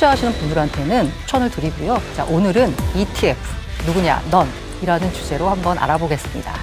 투자하시는 분들한테는 추천을 드리고요. 자, 오늘은 ETF, 누구냐, 넌 이라는 주제로 한번 알아보겠습니다.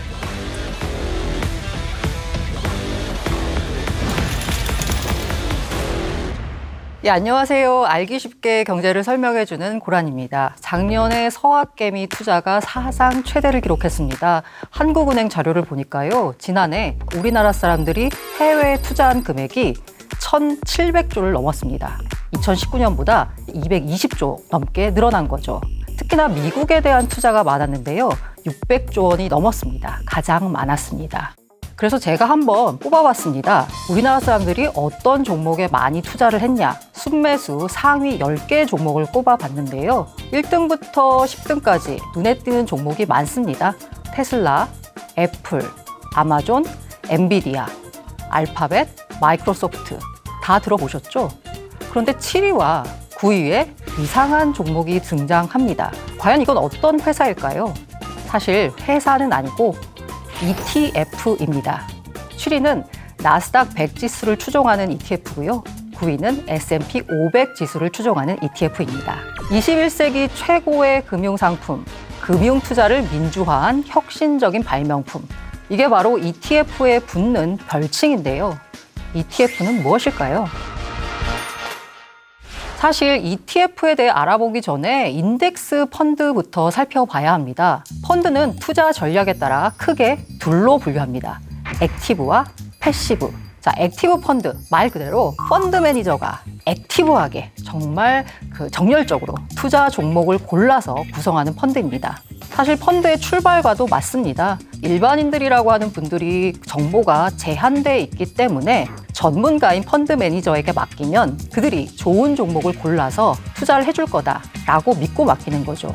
예, 안녕하세요. 알기 쉽게 경제를 설명해주는 고란입니다. 작년에 서학개미 투자가 사상 최대를 기록했습니다. 한국은행 자료를 보니까요. 지난해 우리나라 사람들이 해외에 투자한 금액이 1,700조를 넘었습니다. 2019년보다 220조 넘게 늘어난 거죠. 특히나 미국에 대한 투자가 많았는데요. 600조 원이 넘었습니다. 가장 많았습니다. 그래서 제가 한번 뽑아봤습니다. 우리나라 사람들이 어떤 종목에 많이 투자를 했냐. 순매수 상위 10개 종목을 꼽아봤는데요. 1등부터 10등까지 눈에 띄는 종목이 많습니다. 테슬라, 애플, 아마존, 엔비디아, 알파벳, 마이크로소프트 다 들어보셨죠? 그런데 7위와 9위에 이상한 종목이 등장합니다. 과연 이건 어떤 회사일까요? 사실 회사는 아니고 ETF입니다. 7위는 나스닥 100 지수를 추종하는 ETF고요. 9위는 S&P 500 지수를 추종하는 ETF입니다. 21세기 최고의 금융상품, 금융투자를 민주화한 혁신적인 발명품. 이게 바로 ETF에 붙는 별칭인데요. ETF는 무엇일까요? 사실 ETF에 대해 알아보기 전에 인덱스 펀드부터 살펴봐야 합니다. 펀드는 투자 전략에 따라 크게 둘로 분류합니다. 액티브와 패시브. 자, 액티브 펀드, 말 그대로 펀드 매니저가 액티브하게 정말 정열적으로 투자 종목을 골라서 구성하는 펀드입니다. 사실 펀드의 출발과도 맞습니다. 일반인들이라고 하는 분들이 정보가 제한돼 있기 때문에 전문가인 펀드 매니저에게 맡기면 그들이 좋은 종목을 골라서 투자를 해줄 거다라고 믿고 맡기는 거죠.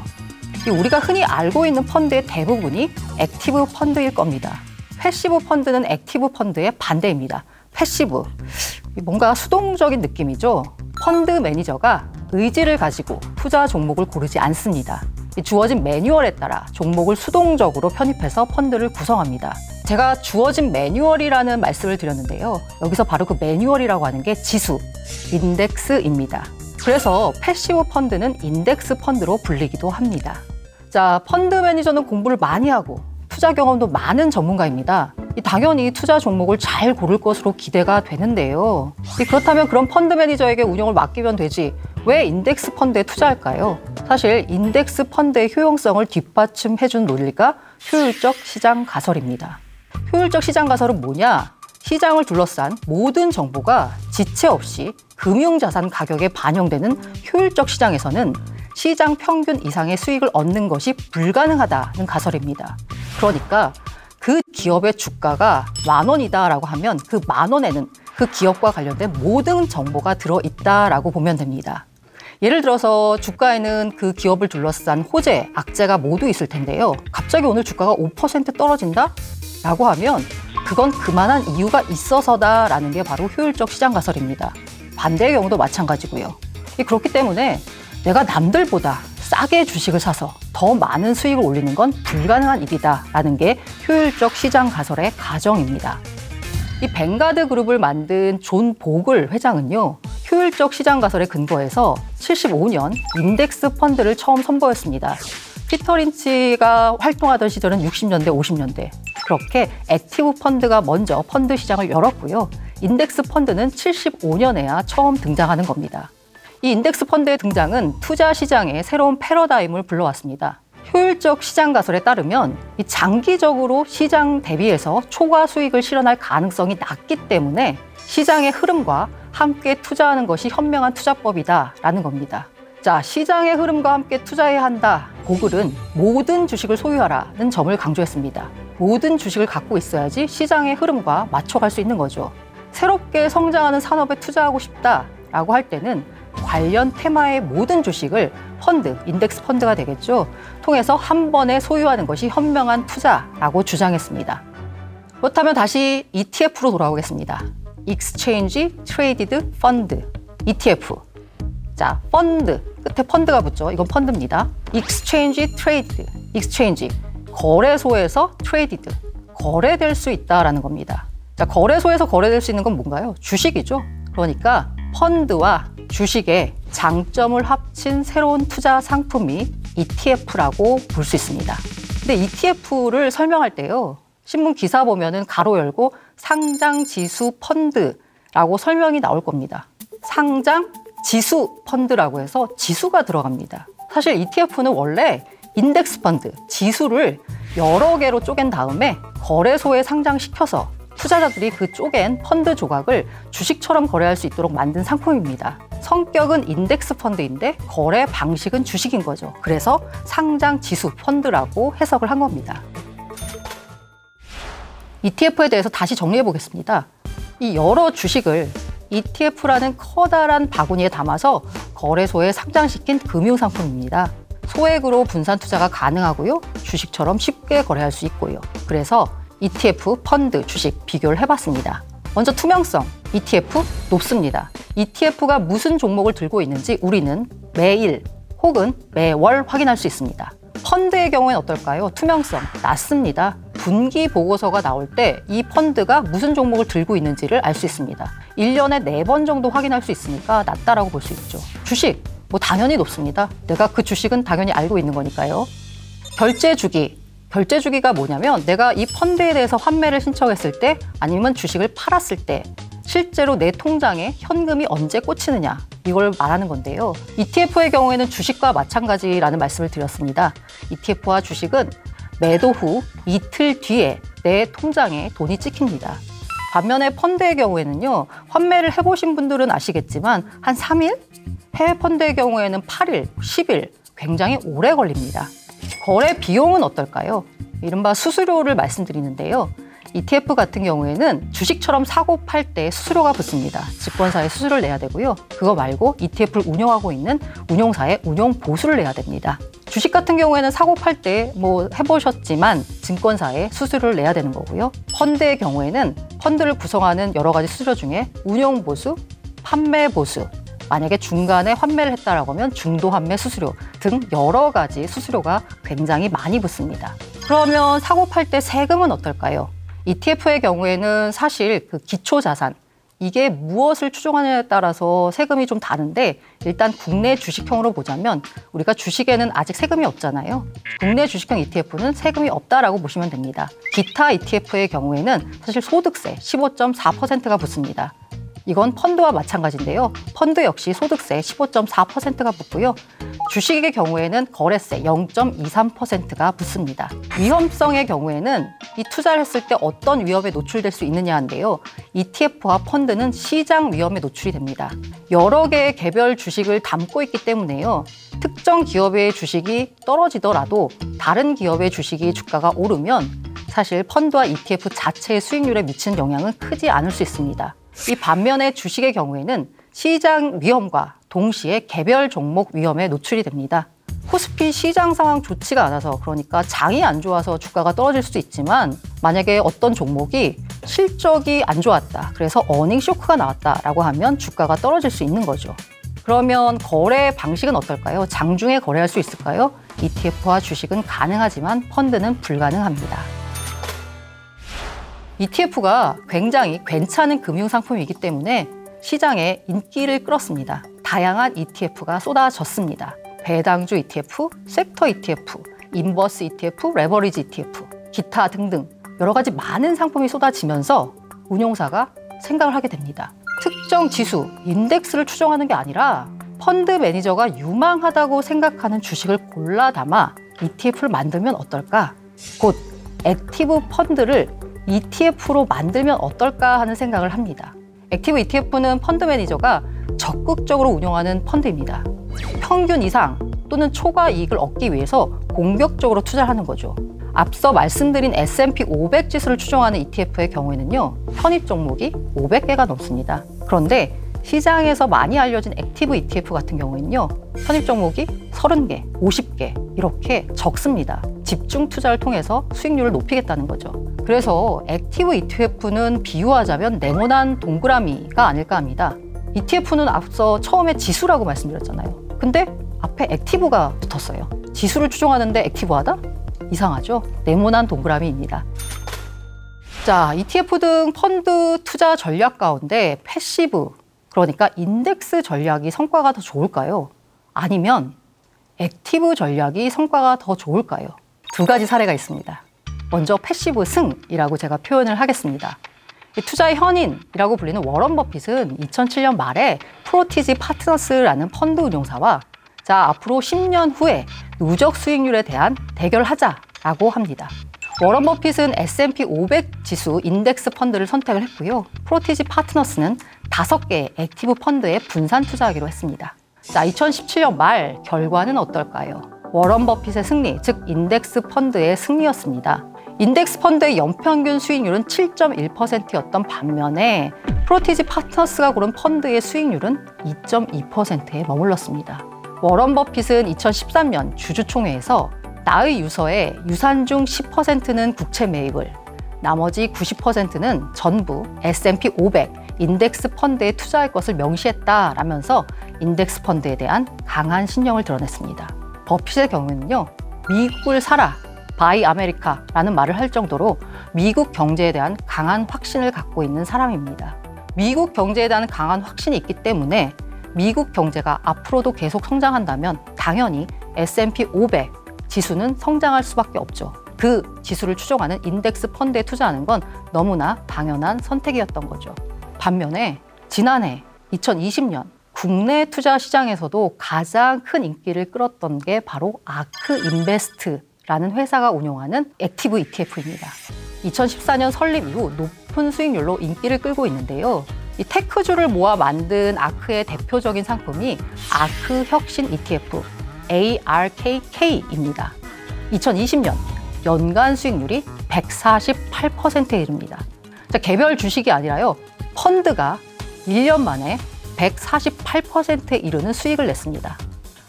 우리가 흔히 알고 있는 펀드의 대부분이 액티브 펀드일 겁니다. 패시브 펀드는 액티브 펀드의 반대입니다. 패시브, 뭔가 수동적인 느낌이죠. 펀드 매니저가 의지를 가지고 투자 종목을 고르지 않습니다. 주어진 매뉴얼에 따라 종목을 수동적으로 편입해서 펀드를 구성합니다. 제가 주어진 매뉴얼이라는 말씀을 드렸는데요. 여기서 바로 그 매뉴얼이라고 하는 게 지수, 인덱스입니다. 그래서 패시브 펀드는 인덱스 펀드로 불리기도 합니다. 자, 펀드 매니저는 공부를 많이 하고 투자 경험도 많은 전문가입니다. 당연히 투자 종목을 잘 고를 것으로 기대가 되는데요. 그렇다면 그런 펀드 매니저에게 운영을 맡기면 되지 왜 인덱스 펀드에 투자할까요? 사실 인덱스 펀드의 효용성을 뒷받침해준 논리가 효율적 시장 가설입니다. 효율적 시장 가설은 뭐냐? 시장을 둘러싼 모든 정보가 지체 없이 금융자산 가격에 반영되는 효율적 시장에서는 시장 평균 이상의 수익을 얻는 것이 불가능하다는 가설입니다. 그러니까 그 기업의 주가가 10,000원이다라고 하면 그 10,000원에는 그 기업과 관련된 모든 정보가 들어있다라고 보면 됩니다. 예를 들어서 주가에는 그 기업을 둘러싼 호재, 악재가 모두 있을 텐데요. 갑자기 오늘 주가가 5% 떨어진다? 라고 하면 그건 그만한 이유가 있어서다라는 게 바로 효율적 시장 가설입니다. 반대의 경우도 마찬가지고요. 그렇기 때문에 내가 남들보다 싸게 주식을 사서 더 많은 수익을 올리는 건 불가능한 일이다라는 게 효율적 시장 가설의 가정입니다. 이 뱅가드 그룹을 만든 존 보글 회장은요. 효율적 시장 가설에 근거해서 75년 인덱스 펀드를 처음 선보였습니다. 피터 린치가 활동하던 시절은 60년대, 50년대. 그렇게 액티브 펀드가 먼저 펀드 시장을 열었고요. 인덱스 펀드는 75년에야 처음 등장하는 겁니다. 이 인덱스 펀드의 등장은 투자 시장의 새로운 패러다임을 불러왔습니다. 효율적 시장 가설에 따르면 이 장기적으로 시장 대비해서 초과 수익을 실현할 가능성이 낮기 때문에 시장의 흐름과 함께 투자하는 것이 현명한 투자법이다라는 겁니다. 자, 시장의 흐름과 함께 투자해야 한다. 보글은 모든 주식을 소유하라는 점을 강조했습니다. 모든 주식을 갖고 있어야지 시장의 흐름과 맞춰갈 수 있는 거죠. 새롭게 성장하는 산업에 투자하고 싶다라고 할 때는 관련 테마의 모든 주식을 펀드, 인덱스 펀드가 되겠죠. 통해서 한 번에 소유하는 것이 현명한 투자라고 주장했습니다. 그렇다면 다시 ETF로 돌아오겠습니다. Exchange Traded Fund, ETF. 자, 펀드, 끝에 펀드가 붙죠. 이건 펀드입니다. Exchange Traded, Exchange, 거래소에서 Traded, 거래될 수 있다라는 겁니다. 자, 거래소에서 거래될 수 있는 건 뭔가요? 주식이죠. 그러니까 펀드와 주식의 장점을 합친 새로운 투자 상품이 ETF라고 볼 수 있습니다. 근데 ETF를 설명할 때요, 신문 기사 보면은 가로 열고 상장 지수 펀드라고 설명이 나올 겁니다. 상장 지수 펀드라고 해서 지수가 들어갑니다. 사실 ETF는 원래 인덱스 펀드, 지수를 여러 개로 쪼갠 다음에 거래소에 상장시켜서 투자자들이 그 쪼갠 펀드 조각을 주식처럼 거래할 수 있도록 만든 상품입니다. 성격은 인덱스 펀드인데 거래 방식은 주식인 거죠. 그래서 상장 지수 펀드라고 해석을 한 겁니다. ETF에 대해서 다시 정리해 보겠습니다. 이 여러 주식을 ETF라는 커다란 바구니에 담아서 거래소에 상장시킨 금융상품입니다. 소액으로 분산 투자가 가능하고요. 주식처럼 쉽게 거래할 수 있고요. 그래서 ETF, 펀드, 주식 비교를 해봤습니다. 먼저 투명성, ETF 높습니다. ETF가 무슨 종목을 들고 있는지 우리는 매일 혹은 매월 확인할 수 있습니다. 펀드의 경우에는 어떨까요? 투명성 낮습니다. 분기 보고서가 나올 때 이 펀드가 무슨 종목을 들고 있는지를 알 수 있습니다. 1년에 4번 정도 확인할 수 있으니까 낮다라고 볼 수 있죠. 주식, 당연히 높습니다. 내가 그 주식은 당연히 알고 있는 거니까요. 결제 주기. 결제 주기가 뭐냐면 내가 이 펀드에 대해서 환매를 신청했을 때 아니면 주식을 팔았을 때 실제로 내 통장에 현금이 언제 꽂히느냐 이걸 말하는 건데요. ETF의 경우에는 주식과 마찬가지라는 말씀을 드렸습니다. ETF와 주식은 매도 후 이틀 뒤에 내 통장에 돈이 찍힙니다. 반면에 펀드의 경우에는요. 환매를 해보신 분들은 아시겠지만 한 3일? 해외 펀드의 경우에는 8일, 10일 굉장히 오래 걸립니다. 거래 비용은 어떨까요? 이른바 수수료를 말씀드리는데요. ETF 같은 경우에는 주식처럼 사고 팔 때 수수료가 붙습니다. 증권사에 수수료를 내야 되고요. 그거 말고 ETF를 운영하고 있는 운용사에 운용 보수를 내야 됩니다. 주식 같은 경우에는 사고 팔 때 해보셨지만 증권사에 수수료를 내야 되는 거고요. 펀드의 경우에는 펀드를 구성하는 여러 가지 수수료 중에 운용 보수, 판매 보수, 만약에 중간에 환매를 했다라고 하면 중도 환매 수수료 등 여러 가지 수수료가 굉장히 많이 붙습니다. 그러면 사고 팔 때 세금은 어떨까요? ETF의 경우에는 사실 그 기초자산, 이게 무엇을 추종하느냐에 따라서 세금이 좀 다른데 일단 국내 주식형으로 보자면 우리가 주식에는 아직 세금이 없잖아요. 국내 주식형 ETF는 세금이 없다라고 보시면 됩니다. 기타 ETF의 경우에는 사실 소득세 15.4%가 붙습니다. 이건 펀드와 마찬가지인데요. 펀드 역시 소득세 15.4%가 붙고요. 주식의 경우에는 거래세 0.23%가 붙습니다. 위험성의 경우에는 이 투자를 했을 때 어떤 위험에 노출될 수 있느냐인데요. ETF와 펀드는 시장 위험에 노출이 됩니다. 여러 개의 개별 주식을 담고 있기 때문에요. 특정 기업의 주식이 떨어지더라도 다른 기업의 주식이 주가가 오르면 사실 펀드와 ETF 자체의 수익률에 미치는 영향은 크지 않을 수 있습니다. 이 반면에 주식의 경우에는 시장 위험과 동시에 개별 종목 위험에 노출이 됩니다. 코스피 시장 상황 좋지가 않아서 그러니까 장이 안 좋아서 주가가 떨어질 수도 있지만 만약에 어떤 종목이 실적이 안 좋았다. 그래서 어닝 쇼크가 나왔다라고 하면 주가가 떨어질 수 있는 거죠. 그러면 거래 방식은 어떨까요? 장중에 거래할 수 있을까요? ETF와 주식은 가능하지만 펀드는 불가능합니다. ETF가 굉장히 괜찮은 금융상품이기 때문에 시장에 인기를 끌었습니다. 다양한 ETF가 쏟아졌습니다. 배당주 ETF, 섹터 ETF, 인버스 ETF, 레버리지 ETF, 기타 등등 여러 가지 많은 상품이 쏟아지면서 운용사가 생각을 하게 됩니다. 특정 지수, 인덱스를 추종하는 게 아니라 펀드 매니저가 유망하다고 생각하는 주식을 골라 담아 ETF를 만들면 어떨까? 곧 액티브 펀드를 ETF로 만들면 어떨까 하는 생각을 합니다. 액티브 ETF는 펀드 매니저가 적극적으로 운영하는 펀드입니다. 평균 이상 또는 초과 이익을 얻기 위해서 공격적으로 투자를 하는 거죠. 앞서 말씀드린 S&P 500 지수를 추종하는 ETF의 경우에는요. 편입 종목이 500개가 넘습니다. 그런데 시장에서 많이 알려진 액티브 ETF 같은 경우에는요. 편입 종목이 30개, 50개 이렇게 적습니다. 집중 투자를 통해서 수익률을 높이겠다는 거죠. 그래서 액티브 ETF는 비유하자면 네모난 동그라미가 아닐까 합니다. ETF는 앞서 처음에 지수라고 말씀드렸잖아요. 근데 앞에 액티브가 붙었어요. 지수를 추종하는데 액티브하다? 이상하죠? 네모난 동그라미입니다. 자, ETF 등 펀드 투자 전략 가운데 패시브, 그러니까 인덱스 전략이 성과가 더 좋을까요? 아니면 액티브 전략이 성과가 더 좋을까요? 두 가지 사례가 있습니다. 먼저 패시브 승이라고 제가 표현을 하겠습니다. 투자의 현인이라고 불리는 워런 버핏은 2007년 말에 프로티지 파트너스라는 펀드 운용사와 자, 앞으로 10년 후에 누적 수익률에 대한 대결하자라고 합니다. 워런 버핏은 S&P 500 지수 인덱스 펀드를 선택을 했고요. 프로티지 파트너스는 5개의 액티브 펀드에 분산 투자하기로 했습니다. 자, 2017년 말 결과는 어떨까요? 워런 버핏의 승리, 즉 인덱스 펀드의 승리였습니다. 인덱스 펀드의 연평균 수익률은 7.1%였던 반면에 프로티지 파트너스가 고른 펀드의 수익률은 2.2%에 머물렀습니다. 워런 버핏은 2013년 주주총회에서 나의 유서에 유산 중 10%는 국채 매입을, 나머지 90%는 전부 S&P 500 인덱스 펀드에 투자할 것을 명시했다라면서 인덱스 펀드에 대한 강한 신념을 드러냈습니다. 버핏의 경우에는요, 미국을 사라, 바이 아메리카라는 말을 할 정도로 미국 경제에 대한 강한 확신을 갖고 있는 사람입니다. 미국 경제에 대한 강한 확신이 있기 때문에 미국 경제가 앞으로도 계속 성장한다면 당연히 S&P 500 지수는 성장할 수밖에 없죠. 그 지수를 추종하는 인덱스 펀드에 투자하는 건 너무나 당연한 선택이었던 거죠. 반면에 지난해 2020년 국내 투자 시장에서도 가장 큰 인기를 끌었던 게 바로 아크인베스트라는 회사가 운영하는 액티브 ETF입니다. 2014년 설립 이후 높은 수익률로 인기를 끌고 있는데요. 이 테크주를 모아 만든 아크의 대표적인 상품이 아크 혁신 ETF, ARKK입니다. 2020년 연간 수익률이 148%에 이릅니다. 자, 개별 주식이 아니라요. 펀드가 1년 만에 148%에 이르는 수익을 냈습니다.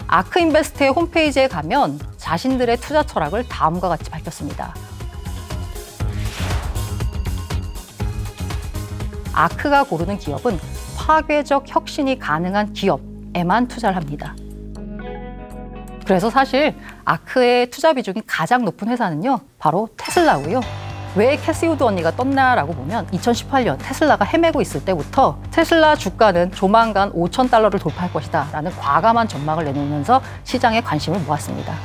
아크인베스트의 홈페이지에 가면 자신들의 투자 철학을 다음과 같이 밝혔습니다. 아크가 고르는 기업은 파괴적 혁신이 가능한 기업에만 투자를 합니다. 그래서 사실 아크의 투자 비중이 가장 높은 회사는요, 바로 테슬라고요. 왜 캐시 우드 언니가 떴나라고 보면 2018년 테슬라가 헤매고 있을 때부터 테슬라 주가는 조만간 $5,000를 돌파할 것이다 라는 과감한 전망을 내놓으면서 시장에 관심을 모았습니다.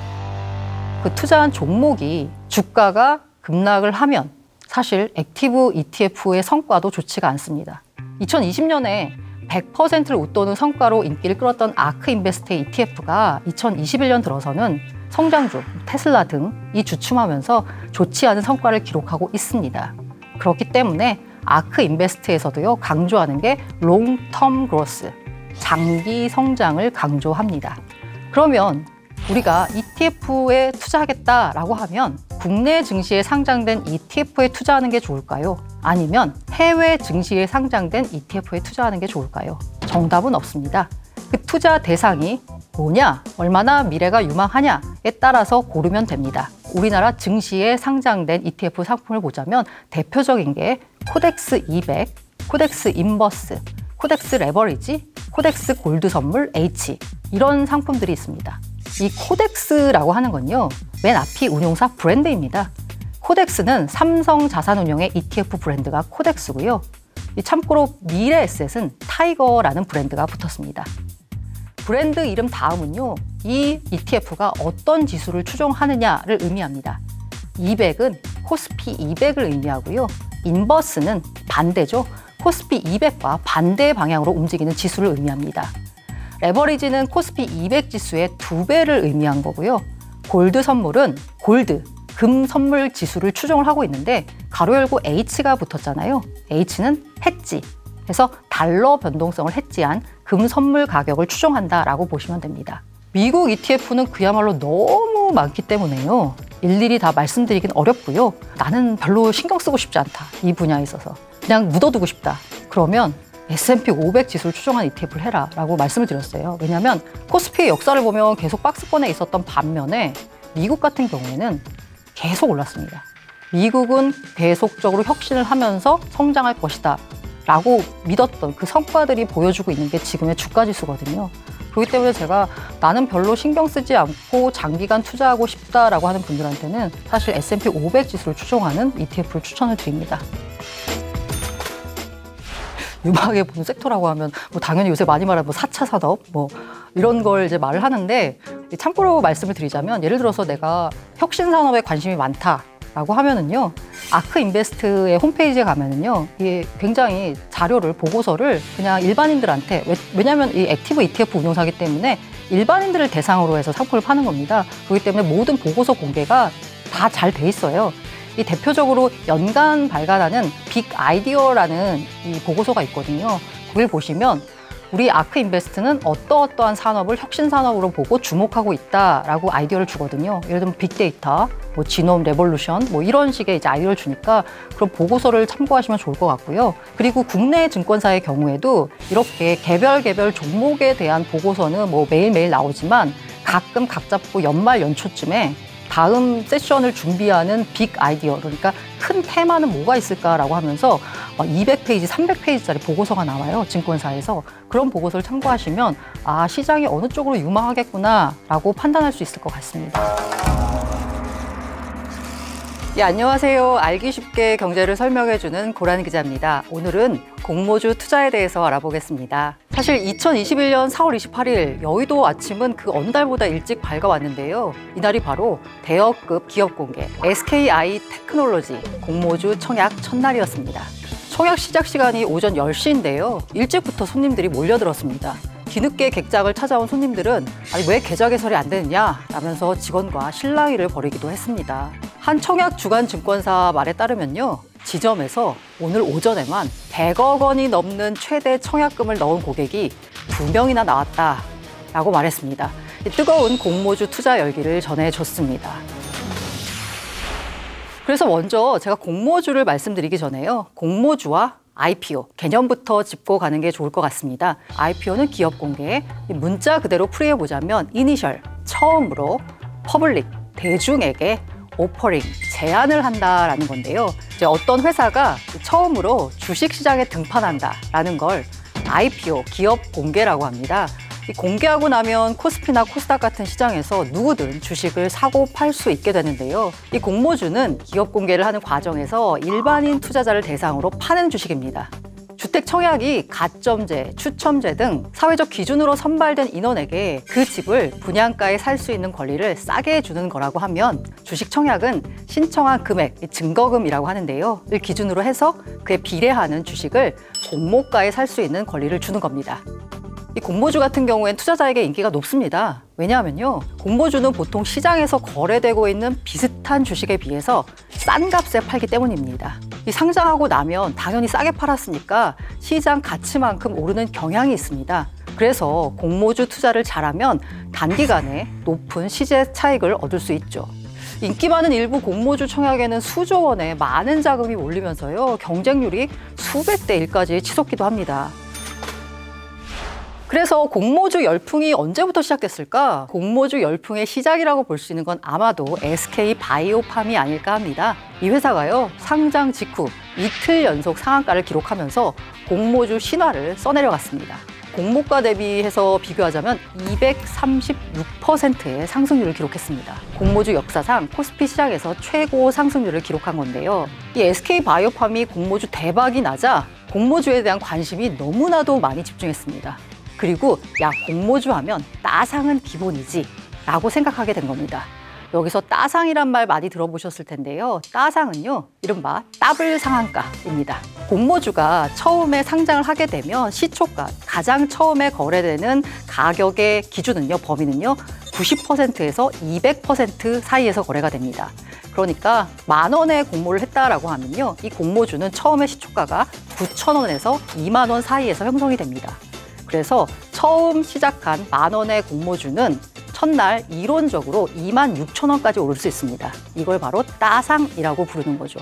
그 투자한 종목이 주가가 급락을 하면 사실 액티브 ETF의 성과도 좋지가 않습니다. 2020년에 100%를 웃도는 성과로 인기를 끌었던 아크인베스트의 ETF가 2021년 들어서는 성장주, 테슬라 등이 주춤하면서 좋지 않은 성과를 기록하고 있습니다. 그렇기 때문에 아크인베스트에서도요, 강조하는 게 롱텀 그로스, 장기 성장을 강조합니다. 그러면 우리가 ETF에 투자하겠다라고 하면 국내 증시에 상장된 ETF에 투자하는 게 좋을까요? 아니면 해외 증시에 상장된 ETF에 투자하는 게 좋을까요? 정답은 없습니다. 그 투자 대상이 뭐냐, 얼마나 미래가 유망하냐에 따라서 고르면 됩니다. 우리나라 증시에 상장된 ETF 상품을 보자면 대표적인 게 코덱스 200, 코덱스 인버스, 코덱스 레버리지, 코덱스 골드 선물 H 이런 상품들이 있습니다. 이 코덱스라고 하는 건요, 맨 앞이 운용사 브랜드입니다. 코덱스는 삼성 자산운용의 ETF 브랜드가 코덱스고요. 참고로 미래에셋은 타이거라는 브랜드가 붙었습니다. 브랜드 이름 다음은요, 이 ETF가 어떤 지수를 추종하느냐를 의미합니다. 200은 코스피 200을 의미하고요. 인버스는 반대죠. 코스피 200과 반대 방향으로 움직이는 지수를 의미합니다. 레버리지는 코스피 200 지수의 2배를 의미한 거고요. 골드 선물은 골드, 금 선물 지수를 추종을 하고 있는데 가로 열고 H가 붙었잖아요. H는 해지, 그래서 달러 변동성을 해지한 금 선물 가격을 추종한다라고 보시면 됩니다. 미국 ETF는 그야말로 너무 많기 때문에요. 일일이 다 말씀드리긴 어렵고요. 나는 별로 신경 쓰고 싶지 않다. 이 분야에 있어서. 그냥 묻어두고 싶다. 그러면 S&P 500 지수를 추종한 ETF를 해라 라고 말씀을 드렸어요. 왜냐하면 코스피의 역사를 보면 계속 박스권에 있었던 반면에 미국 같은 경우에는 계속 올랐습니다. 미국은 계속적으로 혁신을 하면서 성장할 것이다 라고 믿었던 그 성과들이 보여주고 있는 게 지금의 주가 지수거든요. 그렇기 때문에 제가 나는 별로 신경 쓰지 않고 장기간 투자하고 싶다라고 하는 분들한테는 사실 S&P 500 지수를 추종하는 ETF를 추천을 드립니다. 유망하게 보는 섹터라고 하면 뭐 당연히 요새 많이 말하는 뭐 4차 산업 뭐 이런 걸 이제 말을 하는데, 참고로 말씀을 드리자면 예를 들어서 내가 혁신 산업에 관심이 많다라고 하면은요, 아크 인베스트의 홈페이지에 가면은요, 이게 굉장히 자료를, 보고서를 그냥 일반인들한테, 왜냐하면 이 액티브 ETF 운용사기 때문에 일반인들을 대상으로 해서 상품을 파는 겁니다. 그렇기 때문에 모든 보고서 공개가 다 잘 돼 있어요. 이 대표적으로 연간 발간하는 빅 아이디어라는 이 보고서가 있거든요. 거길 보시면 우리 아크 인베스트는 어떠한 산업을 혁신 산업으로 보고 주목하고 있다라고 아이디어를 주거든요. 예를 들면 빅데이터, 뭐 지놈 레볼루션, 뭐 이런 식의 이제 아이디어를 주니까 그런 보고서를 참고하시면 좋을 것 같고요. 그리고 국내 증권사의 경우에도 이렇게 개별 종목에 대한 보고서는 뭐 매일매일 나오지만 가끔 각 잡고 연말 연초쯤에 다음 세션을 준비하는 빅 아이디어, 그러니까 큰 테마는 뭐가 있을까라고 하면서 200페이지, 300페이지짜리 보고서가 나와요, 증권사에서. 그런 보고서를 참고하시면 아, 시장이 어느 쪽으로 유망하겠구나라고 판단할 수 있을 것 같습니다. 예, 안녕하세요. 알기 쉽게 경제를 설명해주는 고란 기자입니다. 오늘은 공모주 투자에 대해서 알아보겠습니다. 사실 2021년 4월 28일 여의도 아침은 그 어느 달보다 일찍 밝아왔는데요. 이날이 바로 대여급 기업 공개 SKI 테크놀로지 공모주 청약 첫날이었습니다. 청약 시작 시간이 오전 10시인데요. 일찍부터 손님들이 몰려들었습니다. 뒤늦게 객장을 찾아온 손님들은 아니 왜 계좌 개설이 안 되느냐 라면서 직원과 실랑이를 벌이기도 했습니다. 한 청약 주간 증권사 말에 따르면요, 지점에서 오늘 오전에만 100억 원이 넘는 최대 청약금을 넣은 고객이 2명이나 나왔다라고 말했습니다. 뜨거운 공모주 투자 열기를 전해줬습니다. 그래서 먼저 제가 공모주를 말씀드리기 전에요, 공모주와 IPO 개념부터 짚고 가는 게 좋을 것 같습니다. IPO는 기업 공개, 문자 그대로 풀이해보자면 이니셜, 처음으로, 퍼블릭, 대중에게 오퍼링, 제안을 한다라는 건데요. 이제 어떤 회사가 처음으로 주식시장에 등판한다라는 걸 IPO, 기업 공개라고 합니다. 이 공개하고 나면 코스피나 코스닥 같은 시장에서 누구든 주식을 사고 팔 수 있게 되는데요. 이 공모주는 기업 공개를 하는 과정에서 일반인 투자자를 대상으로 파는 주식입니다. 주택 청약이 가점제, 추첨제 등 사회적 기준으로 선발된 인원에게 그 집을 분양가에 살 수 있는 권리를 싸게 주는 거라고 하면, 주식 청약은 신청한 금액, 증거금이라고 하는데요, 을 기준으로 해서 그에 비례하는 주식을 공모가에 살 수 있는 권리를 주는 겁니다. 이 공모주 같은 경우엔 투자자에게 인기가 높습니다. 왜냐하면요, 공모주는 보통 시장에서 거래되고 있는 비슷한 주식에 비해서 싼 값에 팔기 때문입니다. 이 상장하고 나면 당연히 싸게 팔았으니까 시장 가치만큼 오르는 경향이 있습니다. 그래서 공모주 투자를 잘하면 단기간에 높은 시세 차익을 얻을 수 있죠. 인기 많은 일부 공모주 청약에는 수조 원의 많은 자금이 몰리면서요, 경쟁률이 수백 대 1까지 치솟기도 합니다. 그래서 공모주 열풍이 언제부터 시작됐을까? 공모주 열풍의 시작이라고 볼 수 있는 건 아마도 SK 바이오팜이 아닐까 합니다. 이 회사가요, 상장 직후 이틀 연속 상한가를 기록하면서 공모주 신화를 써내려갔습니다. 공모가 대비해서 비교하자면 236%의 상승률을 기록했습니다. 공모주 역사상 코스피 시장에서 최고 상승률을 기록한 건데요. 이 SK 바이오팜이 공모주 대박이 나자 공모주에 대한 관심이 너무나도 많이 집중했습니다. 그리고 야, 공모주 하면 따상은 기본이지 라고 생각하게 된 겁니다. 여기서 따상이란 말 많이 들어보셨을 텐데요. 따상은요, 이른바 더블 상한가입니다. 공모주가 처음에 상장을 하게 되면 시초가, 가장 처음에 거래되는 가격의 기준은요, 범위는요 90%에서 200% 사이에서 거래가 됩니다. 그러니까 10,000원에 공모를 했다라고 하면요, 이 공모주는 처음에 시초가가 9,000원에서 20,000원 사이에서 형성이 됩니다. 그래서 처음 시작한 10,000원의 공모주는 첫날 이론적으로 26,000원까지 오를 수 있습니다. 이걸 바로 따상이라고 부르는 거죠.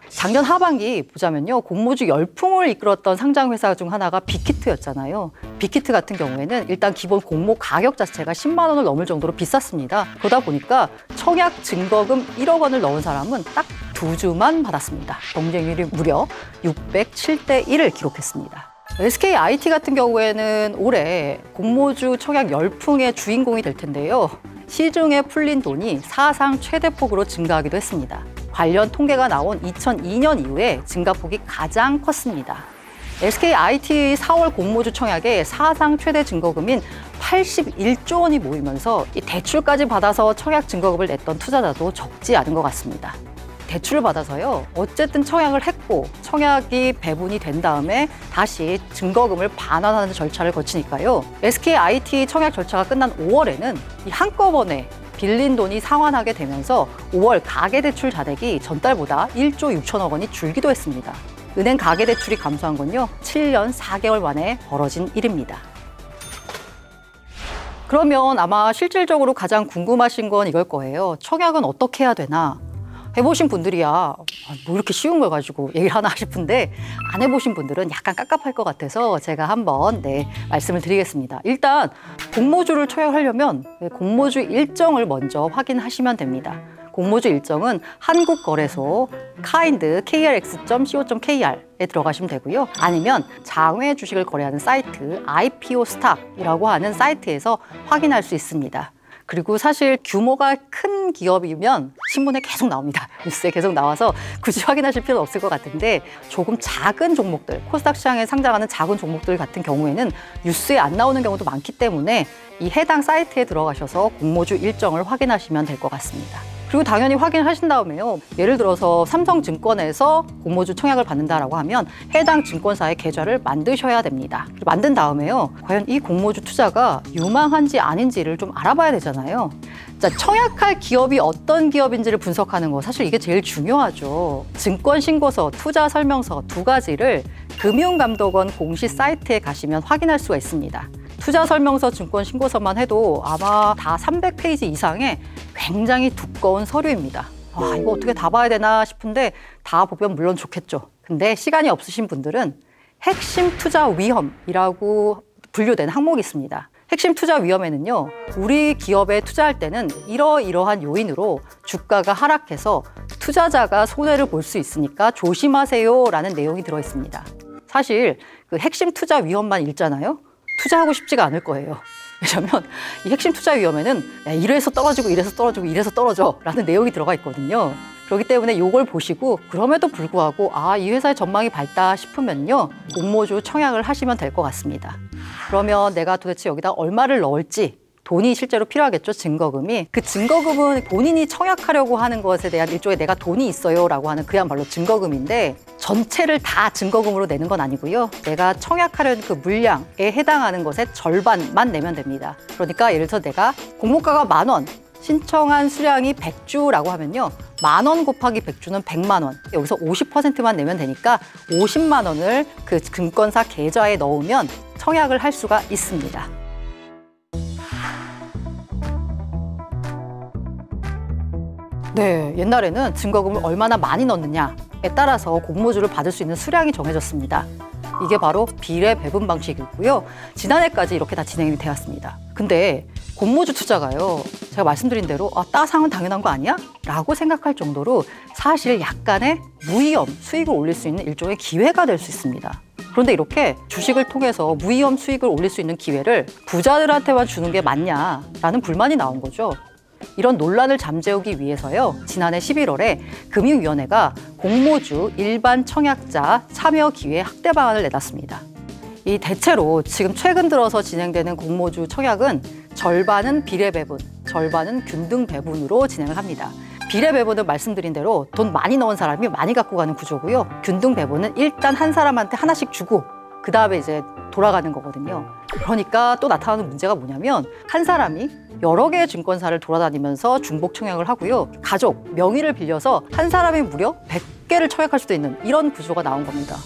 작년 하반기 보자면요, 공모주 열풍을 이끌었던 상장회사 중 하나가 빅히트였잖아요. 빅히트 같은 경우에는 일단 기본 공모 가격 자체가 10만 원을 넘을 정도로 비쌌습니다. 그러다 보니까 청약 증거금 1억 원을 넣은 사람은 딱 2주만 받았습니다. 경쟁률이 무려 607대 1을 기록했습니다. SKIT 같은 경우에는 올해 공모주 청약 열풍의 주인공이 될 텐데요. 시중에 풀린 돈이 사상 최대폭으로 증가하기도 했습니다. 관련 통계가 나온 2002년 이후에 증가폭이 가장 컸습니다. SKIT 4월 공모주 청약에 사상 최대 증거금인 81조 원이 모이면서 이 대출까지 받아서 청약 증거금을 냈던 투자자도 적지 않은 것 같습니다. 대출을 받아서요, 어쨌든 청약을 했고 청약이 배분이 된 다음에 다시 증거금을 반환하는 절차를 거치니까요. SKIT 청약 절차가 끝난 5월에는 이 한꺼번에 빌린 돈이 상환하게 되면서 5월 가계대출 잔액이 전달보다 1조 6천억 원이 줄기도 했습니다. 은행 가계대출이 감소한 건요, 7년 4개월 만에 벌어진 일입니다. 그러면 아마 실질적으로 가장 궁금하신 건 이걸 거예요. 청약은 어떻게 해야 되나? 해보신 분들이야 뭐 이렇게 쉬운 걸 가지고 얘기를 하나 싶은데, 안 해보신 분들은 약간 깝깝할 것 같아서 제가 한번 말씀을 드리겠습니다. 일단 공모주를 청약하려면 공모주 일정을 먼저 확인하시면 됩니다. 공모주 일정은 한국거래소 카인드 krx.co.kr에 들어가시면 되고요. 아니면 장외 주식을 거래하는 사이트 IPO 스탁이라고 하는 사이트에서 확인할 수 있습니다. 그리고 사실 규모가 큰 기업이면 신문에 계속 나옵니다. 뉴스에 계속 나와서 굳이 확인하실 필요는 없을 것 같은데, 조금 작은 종목들, 코스닥 시장에 상장하는 작은 종목들 같은 경우에는 뉴스에 안 나오는 경우도 많기 때문에 이 해당 사이트에 들어가셔서 공모주 일정을 확인하시면 될 것 같습니다. 그리고 당연히 확인하신 다음에요, 예를 들어서 삼성증권에서 공모주 청약을 받는다라고 하면 해당 증권사의 계좌를 만드셔야 됩니다. 만든 다음에요, 과연 이 공모주 투자가 유망한지 아닌지를 좀 알아봐야 되잖아요. 자, 청약할 기업이 어떤 기업인지를 분석하는 거, 사실 이게 제일 중요하죠. 증권신고서, 투자설명서 두 가지를 금융감독원 공식 사이트에 가시면 확인할 수가 있습니다. 투자설명서, 증권신고서만 해도 아마 다 300페이지 이상의 굉장히 두꺼운 서류입니다. 와, 이거 어떻게 다 봐야 되나 싶은데 다 보면 물론 좋겠죠. 근데 시간이 없으신 분들은 핵심 투자 위험이라고 분류된 항목이 있습니다. 핵심 투자 위험에는요, 우리 기업에 투자할 때는 이러이러한 요인으로 주가가 하락해서 투자자가 손해를 볼 수 있으니까 조심하세요 라는 내용이 들어있습니다. 사실 그 핵심 투자 위험만 읽잖아요, 투자하고 싶지가 않을 거예요. 왜냐하면 이 핵심 투자 위험에는 이래서 떨어지고 이래서 떨어지고 이래서 떨어져 라는 내용이 들어가 있거든요. 그렇기 때문에 이걸 보시고, 그럼에도 불구하고 이 회사의 전망이 밝다 싶으면요, 공모주 청약을 하시면 될 것 같습니다. 그러면 내가 도대체 여기다 얼마를 넣을지, 돈이 실제로 필요하겠죠, 증거금이. 그 증거금은 본인이 청약하려고 하는 것에 대한 일종의 내가 돈이 있어요 라고 하는 그야말로 증거금인데, 전체를 다 증거금으로 내는 건 아니고요, 내가 청약하려는 그 물량에 해당하는 것의 절반만 내면 됩니다. 그러니까 예를 들어서 내가 공모가가 10,000원, 신청한 수량이 100주라고 하면요, 10,000원 곱하기 100주는 100만 원, 여기서 50%만 내면 되니까 50만 원을 그 증권사 계좌에 넣으면 청약을 할 수가 있습니다. 네, 옛날에는 증거금을 얼마나 많이 넣느냐에 따라서 공모주를 받을 수 있는 수량이 정해졌습니다. 이게 바로 비례 배분 방식이고요. 지난해까지 이렇게 다 진행이 되었습니다. 근데 공모주 투자가요, 제가 말씀드린 대로 따상은 당연한 거 아니야? 라고 생각할 정도로 사실 약간의 무위험 수익을 올릴 수 있는 일종의 기회가 될 수 있습니다. 그런데 이렇게 주식을 통해서 무위험 수익을 올릴 수 있는 기회를 부자들한테만 주는 게 맞냐라는 불만이 나온 거죠. 이런 논란을 잠재우기 위해서요, 지난해 11월에 금융위원회가 공모주 일반 청약자 참여 기회 확대 방안을 내놨습니다. 이 대체로 지금 최근 들어서 진행되는 공모주 청약은 절반은 비례 배분, 절반은 균등 배분으로 진행을 합니다. 비례 배분은 말씀드린 대로 돈 많이 넣은 사람이 많이 갖고 가는 구조고요. 균등 배분은 일단 한 사람한테 하나씩 주고 그 다음에 이제 돌아가는 거거든요. 그러니까 또 나타나는 문제가 뭐냐면, 한 사람이 여러 개의 증권사를 돌아다니면서 중복 청약을 하고요, 가족, 명의를 빌려서 한 사람이 무려 100개를 청약할 수도 있는 이런 구조가 나온 겁니다.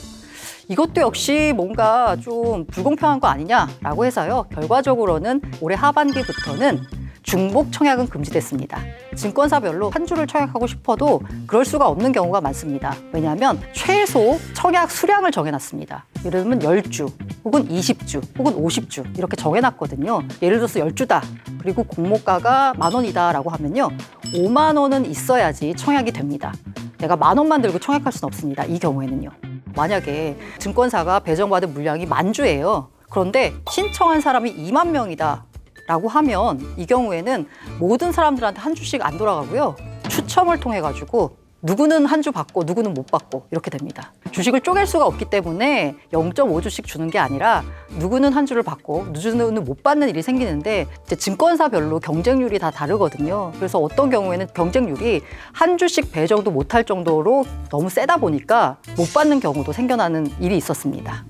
이것도 역시 뭔가 좀 불공평한 거 아니냐라고 해서요, 결과적으로는 올해 하반기부터는 중복 청약은 금지됐습니다. 증권사별로 한 주를 청약하고 싶어도 그럴 수가 없는 경우가 많습니다. 왜냐하면 최소 청약 수량을 정해놨습니다. 예를 들면 10주, 혹은 20주, 혹은 50주 이렇게 정해놨거든요. 예를 들어서 10주다, 그리고 공모가가 10,000원이다 라고 하면요, 5만 원은 있어야지 청약이 됩니다. 내가 10,000원만 들고 청약할 수는 없습니다. 이 경우에는요. 만약에 증권사가 배정받은 물량이 10,000주예요. 그런데 신청한 사람이 2만 명이다 라고 하면 이 경우에는 모든 사람들한테 한 주씩 안 돌아가고요, 추첨을 통해 가지고 누구는 한 주 받고 누구는 못 받고 이렇게 됩니다. 주식을 쪼갤 수가 없기 때문에 0.5주씩 주는 게 아니라 누구는 한 주를 받고 누구는 못 받는 일이 생기는데 이제 증권사별로 경쟁률이 다 다르거든요. 그래서 어떤 경우에는 경쟁률이 한 주씩 배 정도 못할 정도로 너무 세다 보니까 못 받는 경우도 생겨나는 일이 있었습니다.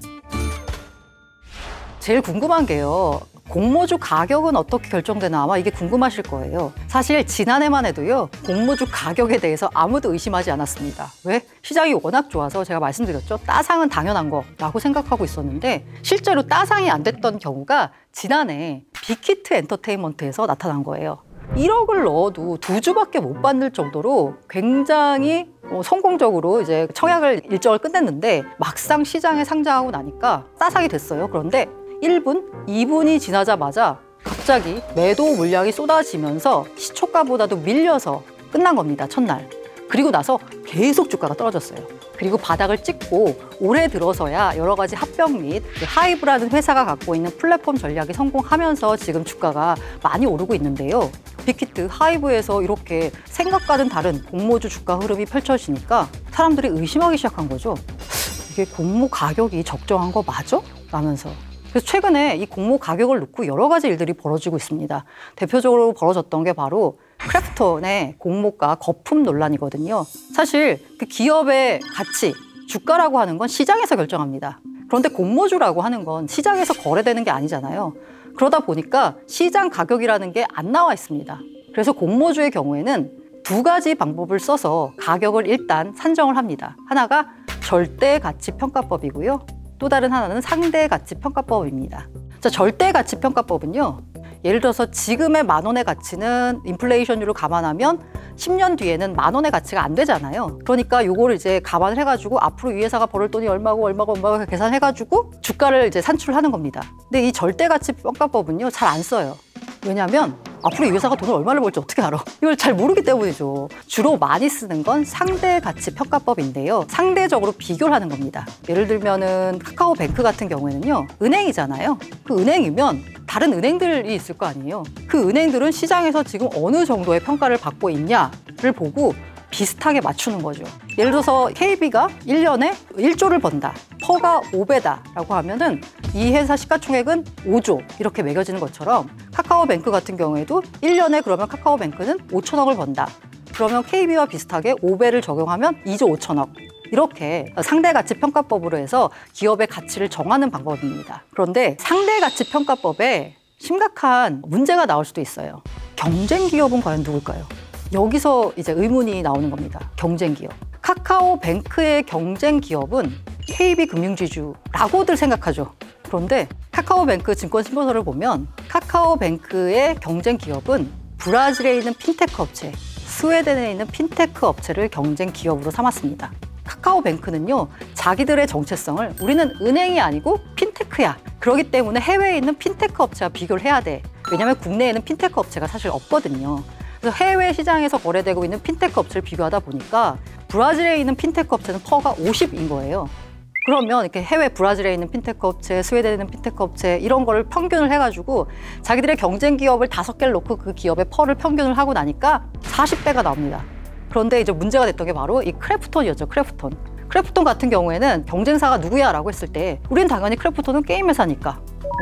제일 궁금한 게요. 공모주 가격은 어떻게 결정되나 아마 이게 궁금하실 거예요. 사실 지난해만 해도요. 공모주 가격에 대해서 아무도 의심하지 않았습니다. 왜? 시장이 워낙 좋아서 제가 말씀드렸죠. 따상은 당연한 거라고 생각하고 있었는데 실제로 따상이 안 됐던 경우가 지난해 빅히트 엔터테인먼트에서 나타난 거예요. 1억을 넣어도 2주밖에 못 받을 정도로 굉장히 성공적으로 이제 청약을 일정을 끝냈는데 막상 시장에 상장하고 나니까 따상이 됐어요. 그런데 1분, 2분이 지나자마자 갑자기 매도 물량이 쏟아지면서 시초가보다도 밀려서 끝난 겁니다. 첫날. 그리고 나서 계속 주가가 떨어졌어요. 그리고 바닥을 찍고 올해 들어서야 여러 가지 합병 및 하이브라는 회사가 갖고 있는 플랫폼 전략이 성공하면서 지금 주가가 많이 오르고 있는데요. 빅히트, 하이브에서 이렇게 생각과는 다른 공모주 주가 흐름이 펼쳐지니까 사람들이 의심하기 시작한 거죠. 이게 공모 가격이 적정한 거 맞아? 라면서. 그래서 최근에 이 공모 가격을 놓고 여러 가지 일들이 벌어지고 있습니다. 대표적으로 벌어졌던 게 바로 크래프톤의 공모가 거품 논란이거든요. 사실 그 기업의 가치, 주가라고 하는 건 시장에서 결정합니다. 그런데 공모주라고 하는 건 시장에서 거래되는 게 아니잖아요. 그러다 보니까 시장 가격이라는 게 안 나와 있습니다. 그래서 공모주의 경우에는 2가지 방법을 써서 가격을 일단 산정을 합니다. 하나가 절대가치평가법이고요. 또 다른 하나는 상대가치평가법입니다. 자, 절대가치평가법은요. 예를 들어서 지금의 10,000원의 가치는 인플레이션율을 감안하면 10년 뒤에는 10,000원의 가치가 안 되잖아요. 그러니까 요거를 이제 감안을 해가지고 앞으로 이 회사가 벌을 돈이 얼마고 계산해가지고 주가를 이제 산출하는 겁니다. 근데 이 절대가치평가법은요, 잘 안 써요. 왜냐하면 앞으로 이 회사가 돈을 얼마를 벌지 어떻게 알아? 이걸 잘 모르기 때문이죠. 주로 많이 쓰는 건 상대가치평가법인데요. 상대적으로 비교를 하는 겁니다. 예를 들면은 카카오뱅크 같은 경우에는요. 은행이잖아요. 그 은행이면 다른 은행들이 있을 거 아니에요. 그 은행들은 시장에서 지금 어느 정도의 평가를 받고 있냐를 보고 비슷하게 맞추는 거죠. 예를 들어서 KB가 1년에 1조를 번다. 퍼가 5배다라고 하면은 이 회사 시가총액은 5조 이렇게 매겨지는 것처럼 카카오뱅크 같은 경우에도 1년에 그러면 카카오뱅크는 5천억을 번다. 그러면 KB와 비슷하게 5배를 적용하면 2조 5천억. 이렇게 상대가치평가법으로 해서 기업의 가치를 정하는 방법입니다. 그런데 상대가치평가법에 심각한 문제가 나올 수도 있어요. 경쟁기업은 과연 누굴까요? 여기서 이제 의문이 나오는 겁니다. 경쟁기업. 카카오뱅크의 경쟁기업은 KB금융지주라고들 생각하죠. 그런데 카카오뱅크 증권신고서를 보면 카카오뱅크의 경쟁기업은 브라질에 있는 핀테크 업체, 스웨덴에 있는 핀테크 업체를 경쟁기업으로 삼았습니다. 카카오뱅크는요, 자기들의 정체성을 우리는 은행이 아니고 핀테크야. 그렇기 때문에 해외에 있는 핀테크 업체와 비교를 해야 돼. 왜냐하면 국내에는 핀테크 업체가 사실 없거든요. 그래서 해외 시장에서 거래되고 있는 핀테크 업체를 비교하다 보니까 브라질에 있는 핀테크 업체는 퍼가 50인 거예요. 그러면 이렇게 해외 브라질에 있는 핀테크 업체, 스웨덴에 있는 핀테크 업체 이런 거를 평균을 해가지고 자기들의 경쟁 기업을 5개를 놓고 그 기업의 퍼를 평균을 하고 나니까 40배가 나옵니다. 그런데 이제 문제가 됐던 게 바로 이 크래프톤이었죠. 크래프톤 같은 경우에는 경쟁사가 누구야? 라고 했을 때 우리는 당연히 크래프톤은 게임 회사니까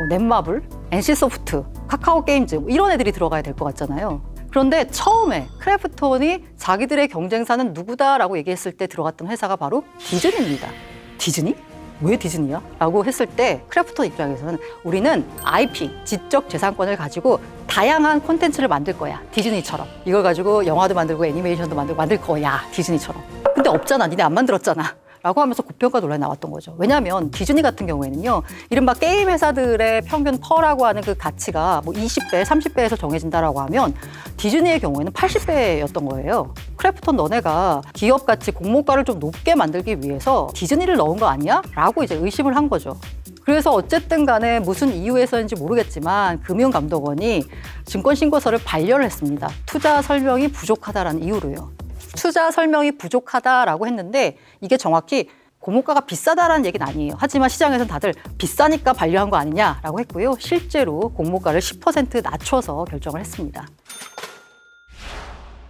넷마블, NC소프트, 카카오게임즈 이런 애들이 들어가야 될 것 같잖아요. 그런데 처음에 크래프톤이 자기들의 경쟁사는 누구다라고 얘기했을 때 들어갔던 회사가 바로 디즈니입니다. 디즈니? 왜 디즈니야? 라고 했을 때 크래프톤 입장에서는 우리는 IP, 지적 재산권을 가지고 다양한 콘텐츠를 만들 거야. 디즈니처럼. 이걸 가지고 영화도 만들고 애니메이션도 만들 거야. 디즈니처럼. 근데 없잖아. 니네 안 만들었잖아. 라고 하면서 고평가 논란이 나왔던 거죠. 왜냐하면 디즈니 같은 경우에는요. 이른바 게임 회사들의 평균 퍼라고 하는 그 가치가 뭐 20배, 30배에서 정해진다라고 하면 디즈니의 경우에는 80배였던 거예요. 크래프톤 너네가 기업 가치 공모가를 좀 높게 만들기 위해서 디즈니를 넣은 거 아니야? 라고 이제 의심을 한 거죠. 그래서 어쨌든 간에 무슨 이유에서인지 모르겠지만 금융감독원이 증권신고서를 반려를 했습니다. 투자 설명이 부족하다라는 이유로요. 투자 설명이 부족하다라고 했는데 이게 정확히 공모가가 비싸다라는 얘기는 아니에요. 하지만 시장에서는 다들 비싸니까 반려한 거 아니냐라고 했고요. 실제로 공모가를 10% 낮춰서 결정을 했습니다.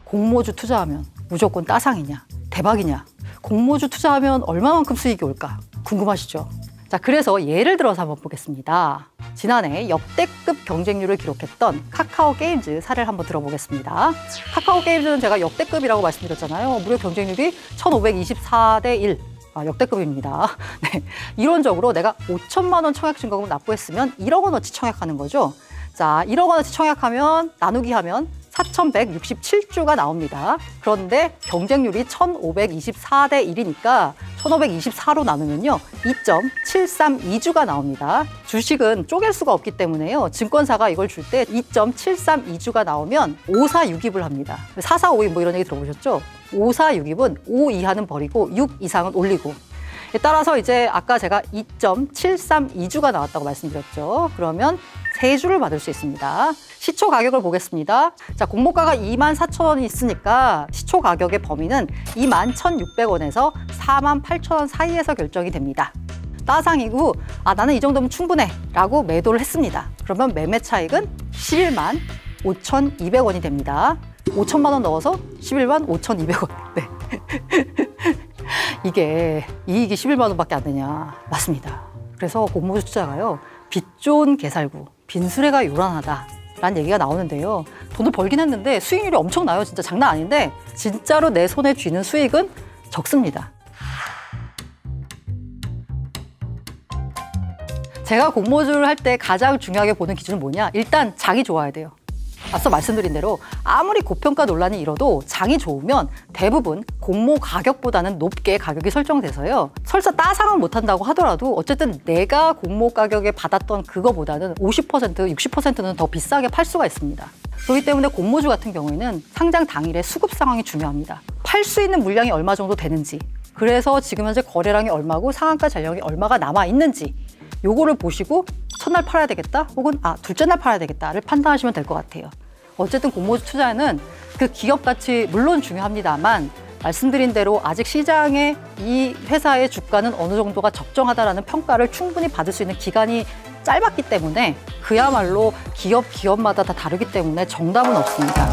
공모주 투자하면 무조건 따상이냐? 대박이냐? 공모주 투자하면 얼마만큼 수익이 올까? 궁금하시죠? 자, 그래서 예를 들어서 한번 보겠습니다. 지난해 역대급 경쟁률을 기록했던 카카오 게임즈 사례를 한번 들어보겠습니다. 카카오 게임즈는 제가 역대급이라고 말씀드렸잖아요. 무려 경쟁률이 1524대 1. 역대급입니다. 네. 이론적으로 내가 5천만 원 청약 증거금 납부했으면 1억 원어치 청약하는 거죠. 자, 1억 원어치 청약하면 나누기 하면 4,167주가 나옵니다. 그런데 경쟁률이 1,524대 1이니까 1,524로 나누면요 2.732주가 나옵니다. 주식은 쪼갤 수가 없기 때문에요. 증권사가 이걸 줄 때 2.732주가 나오면 546입을 합니다. 445입 뭐 이런 얘기 들어보셨죠? 546입은 5 이하는 버리고 6 이상은 올리고, 따라서 이제 아까 제가 2.732주가 나왔다고 말씀드렸죠. 그러면 3주를 받을 수 있습니다. 시초 가격을 보겠습니다. 자, 공모가가 24,000원이 있으니까 시초 가격의 범위는 21,600원에서 48,000원 사이에서 결정이 됩니다. 따상이고 나는 이 정도면 충분해 라고 매도를 했습니다. 그러면 매매 차익은 11만 5,200원이 됩니다. 5천만 원 넣어서 11만 5,200원. 네. 이게 이익이 11만 원밖에 안 되냐? 맞습니다. 그래서 공모주 투자가요, 빛 좋은 개살구, 빈수레가 요란하다 라는 얘기가 나오는데요. 돈을 벌긴 했는데 수익률이 엄청나요. 진짜 장난 아닌데 진짜로 내 손에 쥐는 수익은 적습니다. 제가 공모주를 할 때 가장 중요하게 보는 기준은 뭐냐? 일단 장이 좋아야 돼요. 앞서 말씀드린 대로 아무리 고평가 논란이 일어도 장이 좋으면 대부분 공모 가격보다는 높게 가격이 설정돼서요. 설사 따상은 못한다고 하더라도 어쨌든 내가 공모 가격에 받았던 그거보다는 50%, 60%는 더 비싸게 팔 수가 있습니다. 그렇기 때문에 공모주 같은 경우에는 상장 당일의 수급 상황이 중요합니다. 팔 수 있는 물량이 얼마 정도 되는지, 그래서 지금 현재 거래량이 얼마고 상한가 잔량이 얼마가 남아있는지 요거를 보시고 첫날 팔아야 되겠다 혹은 둘째 날 팔아야 되겠다를 판단하시면 될 것 같아요. 어쨌든 공모주 투자는 그 기업 가치 물론 중요합니다만 말씀드린 대로 아직 시장에 이 회사의 주가는 어느 정도가 적정하다라는 평가를 충분히 받을 수 있는 기간이 짧았기 때문에 그야말로 기업마다 다 다르기 때문에 정답은 없습니다.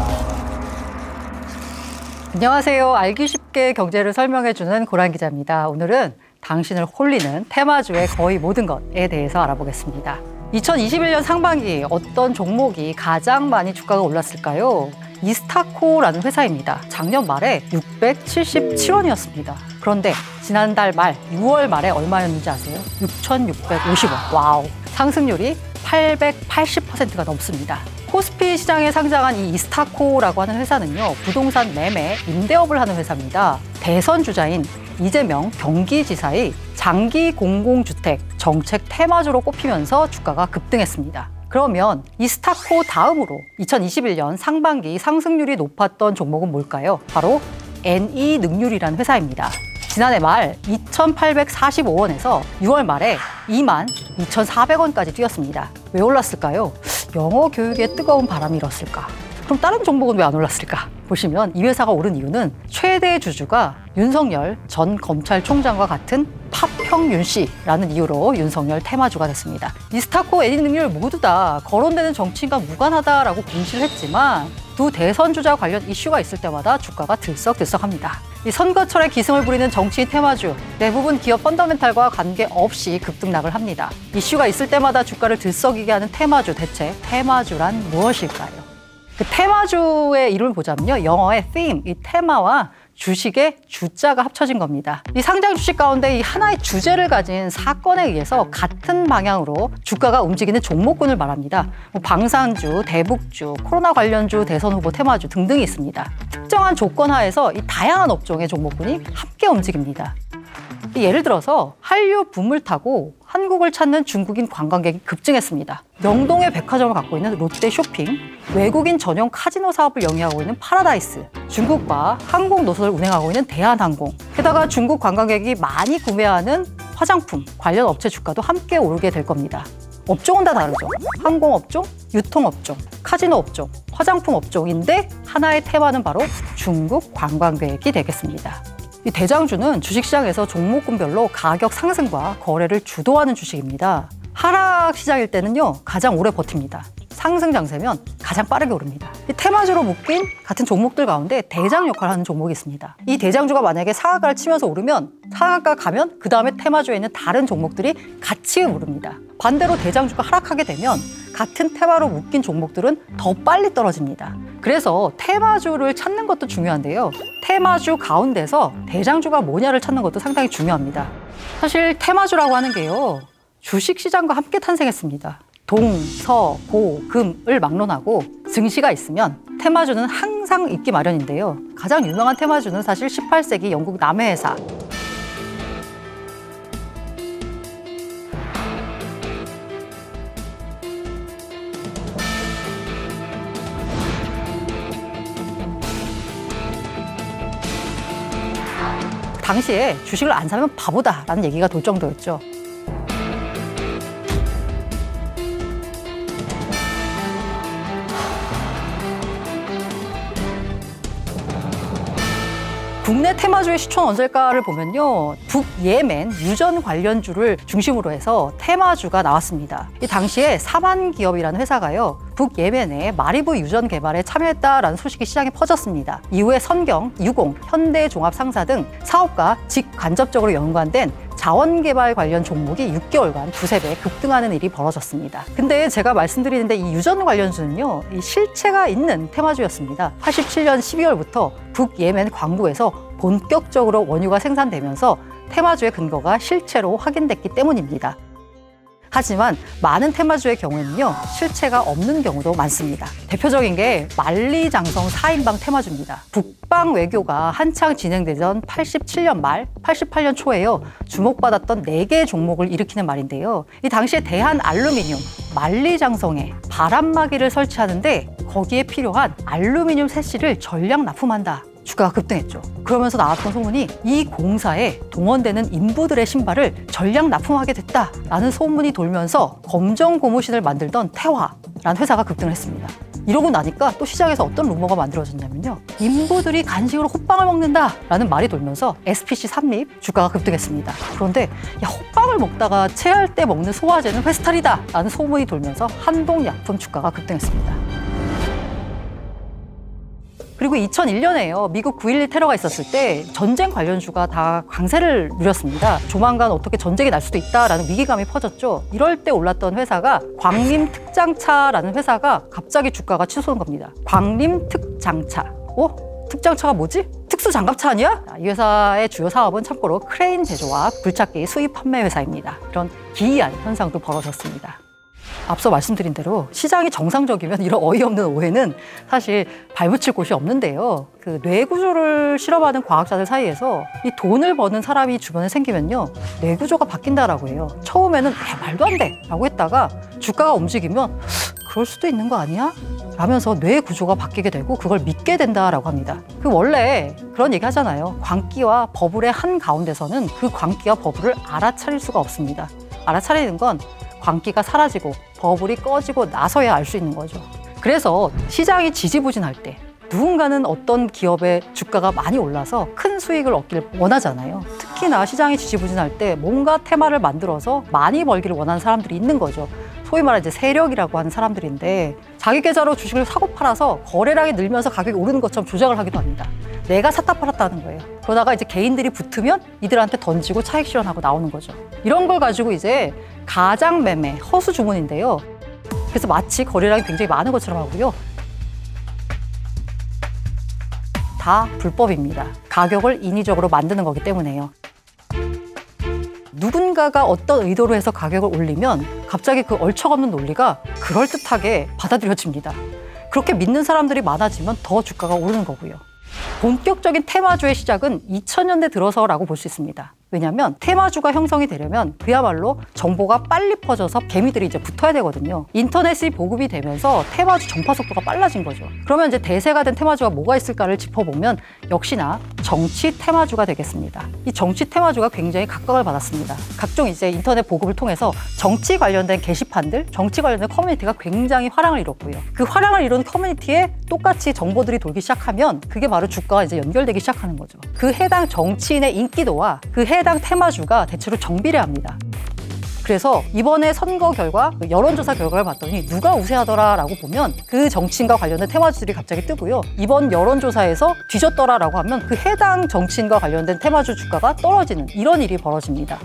안녕하세요. 알기 쉽게 경제를 설명해주는 고란 기자입니다. 오늘은 당신을 홀리는 테마주의 거의 모든 것에 대해서 알아보겠습니다. 2021년 상반기 어떤 종목이 가장 많이 주가가 올랐을까요? 이스타코라는 회사입니다. 작년 말에 677원이었습니다. 그런데 지난달 말 6월 말에 얼마였는지 아세요? 6,650원. 와우. 상승률이 880%가 넘습니다. 코스피 시장에 상장한 이 이스타코라고 하는 회사는요, 부동산 매매, 임대업을 하는 회사입니다. 대선 주자인 이재명 경기지사의 장기 공공주택 정책 테마주로 꼽히면서 주가가 급등했습니다. 그러면 이스타코 다음으로 2021년 상반기 상승률이 높았던 종목은 뭘까요? 바로 NE능률이라는 회사입니다. 지난해 말 2,845원에서 6월 말에 22,400원까지 뛰었습니다. 왜 올랐을까요? 영어 교육에 뜨거운 바람이 일었을까? 그럼 다른 종목은 왜 안 올랐을까? 보시면 이 회사가 오른 이유는 최대 주주가 윤석열 전 검찰총장과 같은 파평윤 씨라는 이유로 윤석열 테마주가 됐습니다. 이스타코, NE능률 모두 다 거론되는 정치인과 무관하다라고 공시를 했지만 두 대선 주자 관련 이슈가 있을 때마다 주가가 들썩들썩합니다. 이 선거철에 기승을 부리는 정치인 테마주, 대부분 기업 펀더멘탈과 관계없이 급등락을 합니다. 이슈가 있을 때마다 주가를 들썩이게 하는 테마주, 대체 테마주란 무엇일까요? 그 테마주의 이름을 보자면요, 영어의 theme, 이 테마와 주식의 주자가 합쳐진 겁니다. 이 상장 주식 가운데 이 하나의 주제를 가진 사건에 의해서 같은 방향으로 주가가 움직이는 종목군을 말합니다. 방산주, 대북주, 코로나 관련주, 대선 후보 테마주 등등이 있습니다. 특정한 조건 하에서 이 다양한 업종의 종목군이 함께 움직입니다. 예를 들어서 한류 붐을 타고 한국을 찾는 중국인 관광객이 급증했습니다. 명동에 백화점을 갖고 있는 롯데쇼핑, 외국인 전용 카지노 사업을 영위하고 있는 파라다이스, 중국과 항공 노선을 운행하고 있는 대한항공, 게다가 중국 관광객이 많이 구매하는 화장품 관련 업체 주가도 함께 오르게 될 겁니다. 업종은 다 다르죠. 항공업종, 유통업종, 카지노 업종, 화장품 업종인데 하나의 테마는 바로 중국 관광객이 되겠습니다. 이 대장주는 주식시장에서 종목군별로 가격 상승과 거래를 주도하는 주식입니다. 하락 시장일 때는요, 가장 오래 버팁니다. 상승 장세면 가장 빠르게 오릅니다. 이 테마주로 묶인 같은 종목들 가운데 대장 역할을 하는 종목이 있습니다. 이 대장주가 만약에 상한가를 치면서 오르면 상한가 가면 그 다음에 테마주에 있는 다른 종목들이 같이 오릅니다. 반대로 대장주가 하락하게 되면 같은 테마로 묶인 종목들은 더 빨리 떨어집니다. 그래서 테마주를 찾는 것도 중요한데요. 테마주 가운데서 대장주가 뭐냐를 찾는 것도 상당히 중요합니다. 사실 테마주라고 하는 게요, 주식시장과 함께 탄생했습니다. 동, 서, 고, 금을 막론하고 증시가 있으면 테마주는 항상 있기 마련인데요. 가장 유명한 테마주는 사실 18세기 영국 남해회사. 당시에 주식을 안 사면 바보다라는 얘기가 돌 정도였죠. 국내 테마주의 시총 언제일까를 보면요, 북예멘 유전 관련주를 중심으로 해서 테마주가 나왔습니다. 이 당시에 사만기업이라는 회사가요, 북예멘의 마리부 유전 개발에 참여했다라는 소식이 시장에 퍼졌습니다. 이후에 선경, 유공, 현대종합상사 등 사업과 직간접적으로 연관된 자원개발 관련 종목이 6개월간 두세 배 급등하는 일이 벌어졌습니다. 근데 제가 말씀드리는데 이 유전 관련주는요, 이 실체가 있는 테마주였습니다. 87년 12월부터 북예멘 광부에서 본격적으로 원유가 생산되면서 테마주의 근거가 실체로 확인됐기 때문입니다. 하지만 많은 테마주의 경우에는요, 실체가 없는 경우도 많습니다. 대표적인 게 만리장성 4인방 테마주입니다. 북방 외교가 한창 진행되던 87년 말, 88년 초에요, 주목받았던 4개의 종목을 일으키는 말인데요. 이 당시에 대한알루미늄, 만리장성에 바람막이를 설치하는데 거기에 필요한 알루미늄 세실을 전량 납품한다. 주가가 급등했죠. 그러면서 나왔던 소문이 이 공사에 동원되는 인부들의 신발을 전량 납품하게 됐다라는 소문이 돌면서 검정 고무신을 만들던 태화라는 회사가 급등을 했습니다. 이러고 나니까 또 시장에서 어떤 루머가 만들어졌냐면요, 인부들이 간식으로 호빵을 먹는다라는 말이 돌면서 SPC 삼립 주가가 급등했습니다. 그런데 야, 호빵을 먹다가 체할 때 먹는 소화제는 회스탈이다라는 소문이 돌면서 한동약품 주가가 급등했습니다. 그리고 2001년에요. 미국 9.11 테러가 있었을 때 전쟁 관련주가 다 강세를 누렸습니다. 조만간 어떻게 전쟁이 날 수도 있다라는 위기감이 퍼졌죠. 이럴 때 올랐던 회사가 광림특장차라는 회사가 갑자기 주가가 치솟은 겁니다. 광림특장차. 특장차가 뭐지? 특수장갑차 아니야? 이 회사의 주요 사업은 참고로 크레인 제조와 굴착기 수입 판매 회사입니다. 이런 기이한 현상도 벌어졌습니다. 앞서 말씀드린 대로 시장이 정상적이면 이런 어이없는 오해는 사실 발붙일 곳이 없는데요. 그 뇌구조를 실험하는 과학자들 사이에서 이 돈을 버는 사람이 주변에 생기면요, 뇌구조가 바뀐다라고 해요. 처음에는 말도 안 돼 라고 했다가 주가가 움직이면 그럴 수도 있는 거 아니야? 라면서 뇌구조가 바뀌게 되고 그걸 믿게 된다라고 합니다. 그 원래 그런 얘기 하잖아요. 광기와 버블의 한가운데서는 그 광기와 버블을 알아차릴 수가 없습니다. 알아차리는 건 광기가 사라지고 버블이 꺼지고 나서야 알 수 있는 거죠. 그래서 시장이 지지부진할 때 누군가는 어떤 기업의 주가가 많이 올라서 큰 수익을 얻기를 원하잖아요. 특히나 시장이 지지부진할 때 뭔가 테마를 만들어서 많이 벌기를 원하는 사람들이 있는 거죠. 소위 말해 이제 세력이라고 하는 사람들인데 자기 계좌로 주식을 사고 팔아서 거래량이 늘면서 가격이 오르는 것처럼 조작을 하기도 합니다. 내가 샀다 팔았다는 거예요. 그러다가 이제 개인들이 붙으면 이들한테 던지고 차익 실현하고 나오는 거죠. 이런 걸 가지고 이제 가장 매매, 허수 주문인데요. 그래서 마치 거래량이 굉장히 많은 것처럼 하고요. 다 불법입니다. 가격을 인위적으로 만드는 거기 때문에요. 누군가가 어떤 의도로 해서 가격을 올리면 갑자기 그 얼척없는 논리가 그럴듯하게 받아들여집니다. 그렇게 믿는 사람들이 많아지면 더 주가가 오르는 거고요. 본격적인 테마주의 시작은 2000년대 들어서라고 볼 수 있습니다. 왜냐하면 테마주가 형성이 되려면 그야말로 정보가 빨리 퍼져서 개미들이 이제 붙어야 되거든요. 인터넷이 보급이 되면서 테마주 전파 속도가 빨라진 거죠. 그러면 이제 대세가 된 테마주가 뭐가 있을까를 짚어보면 역시나 정치 테마주가 되겠습니다. 이 정치 테마주가 굉장히 각광을 받았습니다. 각종 이제 인터넷 보급을 통해서 정치 관련된 게시판들, 정치 관련된 커뮤니티가 굉장히 화랑을 이뤘고요. 그 화랑을 이룬 커뮤니티에 똑같이 정보들이 돌기 시작하면 그게 바로 주가와 이제 연결되기 시작하는 거죠. 그 해당 정치인의 인기도와 그 해당 테마주가 대체로 정비례합니다. 그래서 이번에 선거 결과, 여론조사 결과를 봤더니 누가 우세하더라라고 보면 그 정치인과 관련된 테마주들이 갑자기 뜨고요. 이번 여론조사에서 뒤졌더라라고 하면 그 해당 정치인과 관련된 테마주 주가가 떨어지는 이런 일이 벌어집니다.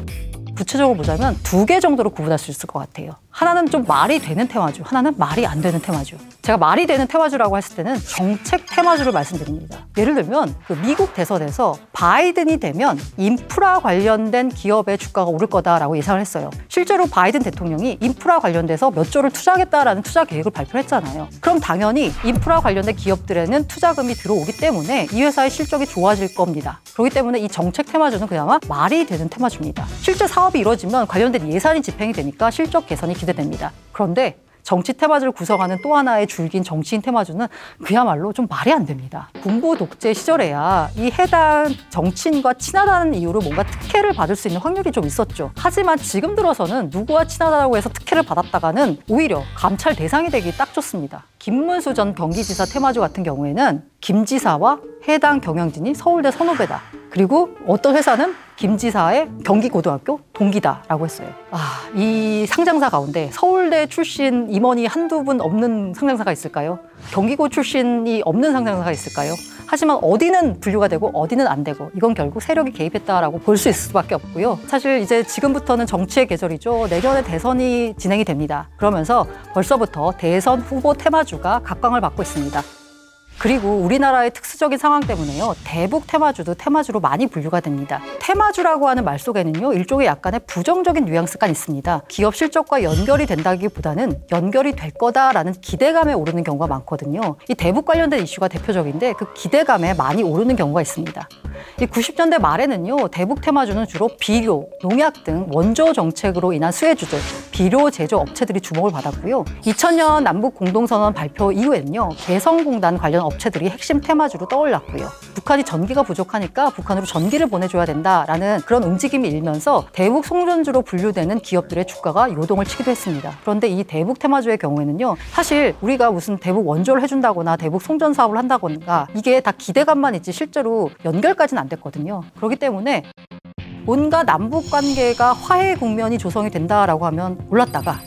구체적으로 보자면 2개 정도로 구분할 수 있을 것 같아요. 하나는 좀 말이 되는 테마주, 하나는 말이 안 되는 테마주. 제가 말이 되는 테마주라고 했을 때는 정책 테마주를 말씀드립니다. 예를 들면 그 미국 대선에서 바이든이 되면 인프라 관련된 기업의 주가가 오를 거다라고 예상을 했어요. 실제로 바이든 대통령이 인프라 관련돼서 몇 조를 투자하겠다라는 투자 계획을 발표했잖아요. 그럼 당연히 인프라 관련된 기업들에는 투자금이 들어오기 때문에 이 회사의 실적이 좋아질 겁니다. 그렇기 때문에 이 정책 테마주는 그나마 말이 되는 테마주입니다. 실제 사업이 이루어지면 관련된 예산이 집행이 되니까 실적 개선이 기대됩니다. 그런데 정치 테마주를 구성하는 또 하나의 줄기인 정치인 테마주는 그야말로 좀 말이 안 됩니다. 군부 독재 시절에야 이 해당 정치인과 친하다는 이유로 뭔가 특혜를 받을 수 있는 확률이 좀 있었죠. 하지만 지금 들어서는 누구와 친하다고 해서 특혜를 받았다가는 오히려 감찰 대상이 되기 딱 좋습니다. 김문수 전 경기지사 테마주 같은 경우에는 김 지사와 해당 경영진이 서울대 선후배다. 그리고 어떤 회사는 김 지사의 경기고등학교 동기다라고 했어요. 이 상장사 가운데 서울대 출신 임원이 한두 분 없는 상장사가 있을까요? 경기고 출신이 없는 상장사가 있을까요? 하지만 어디는 분류가 되고 어디는 안 되고 이건 결국 세력이 개입했다라고 볼 수 있을 수밖에 없고요. 사실 이제 지금부터는 정치의 계절이죠. 내년에 대선이 진행이 됩니다. 그러면서 벌써부터 대선 후보 테마주가 각광을 받고 있습니다. 그리고 우리나라의 특수적인 상황 때문에요. 대북 테마주도 테마주로 많이 분류가 됩니다. 테마주라고 하는 말 속에는요. 일종의 약간의 부정적인 뉘앙스가 있습니다. 기업 실적과 연결이 된다기보다는 연결이 될 거다라는 기대감에 오르는 경우가 많거든요. 이 대북 관련된 이슈가 대표적인데 그 기대감에 많이 오르는 경우가 있습니다. 이 90년대 말에는요. 대북 테마주는 주로 비료, 농약 등 원조 정책으로 인한 수혜주들, 비료 제조 업체들이 주목을 받았고요. 2000년 남북 공동선언 발표 이후에는요. 개성공단 관련 업체들이 핵심 테마주로 떠올랐고요. 북한이 전기가 부족하니까 북한으로 전기를 보내줘야 된다라는 그런 움직임이 일면서 대북 송전주로 분류되는 기업들의 주가가 요동을 치기도 했습니다. 그런데 이 대북 테마주의 경우에는요. 사실 우리가 무슨 대북 원조를 해준다거나 대북 송전 사업을 한다거나 이게 다 기대감만 있지 실제로 연결까지는 안 됐거든요. 그렇기 때문에 뭔가 남북 관계가 화해 국면이 조성이 된다라고 하면 올랐다가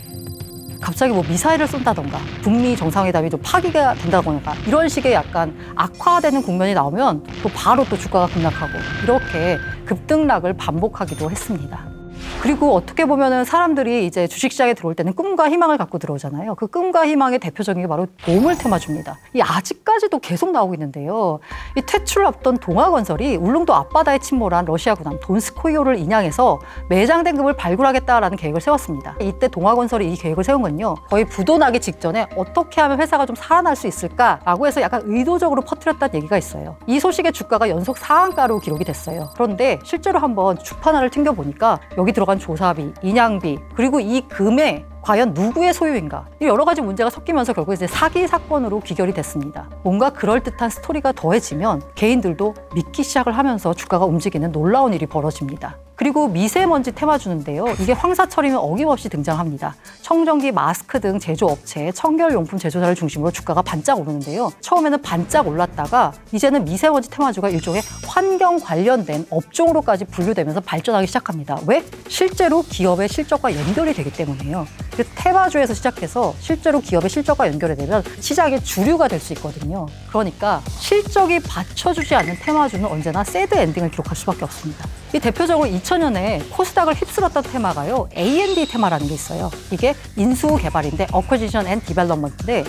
갑자기 뭐 미사일을 쏜다던가 북미 정상회담이 좀 파기가 된다던가 이런 식의 약간 악화되는 국면이 나오면 또 바로 또 주가가 급락하고 이렇게 급등락을 반복하기도 했습니다. 그리고 어떻게 보면은 사람들이 이제 주식시장에 들어올 때는 꿈과 희망을 갖고 들어오잖아요. 그 꿈과 희망의 대표적인 게 바로 보물 테마주입니다. 이 아직까지도 계속 나오고 있는데요. 이 퇴출을 앞둔 동아건설이 울릉도 앞바다에 침몰한 러시아 군함 돈스코이오를 인양해서 매장된 금을 발굴하겠다라는 계획을 세웠습니다. 이때 동아건설이 이 계획을 세운 건요. 거의 부도나기 직전에 어떻게 하면 회사가 좀 살아날 수 있을까라고 해서 약간 의도적으로 퍼뜨렸다는 얘기가 있어요. 이 소식에 주가가 연속 상한가로 기록이 됐어요. 그런데 실제로 한번 주판화를 튕겨보니까 여기 들어간 조사비, 인양비, 그리고 이 금액 과연 누구의 소유인가? 여러 가지 문제가 섞이면서 결국 이제 사기 사건으로 귀결이 됐습니다. 뭔가 그럴듯한 스토리가 더해지면 개인들도 믿기 시작을 하면서 주가가 움직이는 놀라운 일이 벌어집니다. 그리고 미세먼지 테마주인데요. 이게 황사철이면 어김없이 등장합니다. 청정기, 마스크 등 제조업체, 청결용품 제조사를 중심으로 주가가 반짝 오르는데요. 처음에는 반짝 올랐다가 이제는 미세먼지 테마주가 일종의 환경 관련된 업종으로까지 분류되면서 발전하기 시작합니다. 왜? 실제로 기업의 실적과 연결이 되기 때문이에요. 그 테마주에서 시작해서 실제로 기업의 실적과 연결이 되면 시장의 주류가 될 수 있거든요. 그러니까 실적이 받쳐주지 않는 테마주는 언제나 새드 엔딩을 기록할 수밖에 없습니다. 이 대표적으로 2000년에 코스닥을 휩쓸었던 테마가요. A&D 테마라는 게 있어요. 이게 인수개발인데 Acquisition and Development인데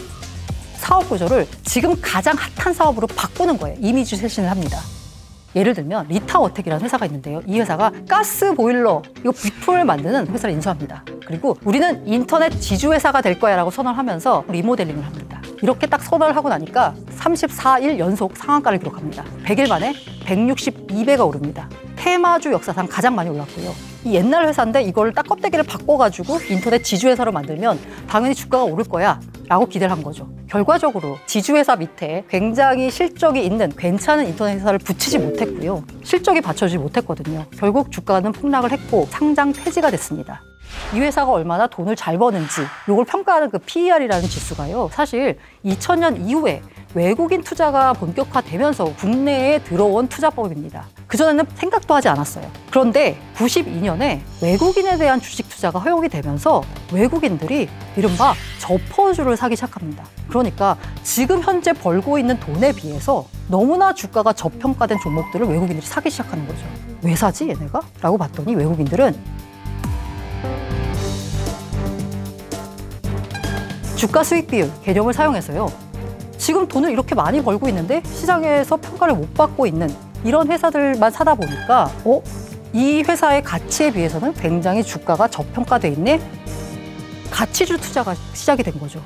사업 구조를 지금 가장 핫한 사업으로 바꾸는 거예요. 이미지 쇄신을 합니다. 예를 들면 리타어텍이라는 회사가 있는데요. 이 회사가 가스 보일러, 이거 부품을 만드는 회사를 인수합니다. 그리고 우리는 인터넷 지주회사가 될 거야 라고 선언을 하면서 리모델링을 합니다. 이렇게 딱 선언을 하고 나니까 34일 연속 상한가를 기록합니다. 100일 만에 162배가 오릅니다. 테마주 역사상 가장 많이 올랐고요. 이 옛날 회사인데 이걸 딱 껍데기를 바꿔가지고 인터넷 지주회사로 만들면 당연히 주가가 오를 거야 라고 기대를 한 거죠. 결과적으로 지주회사 밑에 굉장히 실적이 있는 괜찮은 인터넷 회사를 붙이지 못했고요. 실적이 받쳐주지 못했거든요. 결국 주가는 폭락을 했고 상장 폐지가 됐습니다. 이 회사가 얼마나 돈을 잘 버는지 이걸 평가하는 그 PER이라는 지수가요. 사실 2000년 이후에 외국인 투자가 본격화되면서 국내에 들어온 투자법입니다. 그전에는 생각도 하지 않았어요. 그런데 92년에 외국인에 대한 주식 투자가 허용이 되면서 외국인들이 이른바 저퍼주를 사기 시작합니다. 그러니까 지금 현재 벌고 있는 돈에 비해서 너무나 주가가 저평가된 종목들을 외국인들이 사기 시작하는 거죠. 왜 사지 얘네가? 라고 봤더니 외국인들은 주가 수익 비율 개념을 사용해서요. 지금 돈을 이렇게 많이 벌고 있는데 시장에서 평가를 못 받고 있는 이런 회사들만 사다 보니까 이 회사의 가치에 비해서는 굉장히 주가가 저평가돼 있네? 가치주 투자가 시작이 된 거죠.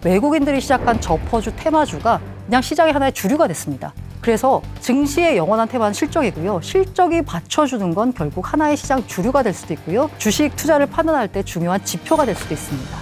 외국인들이 시작한 저퍼주, 테마주가 그냥 시장의 하나의 주류가 됐습니다. 그래서 증시의 영원한 테마는 실적이고요. 실적이 받쳐주는 건 결국 하나의 시장 주류가 될 수도 있고요. 주식 투자를 판단할 때 중요한 지표가 될 수도 있습니다.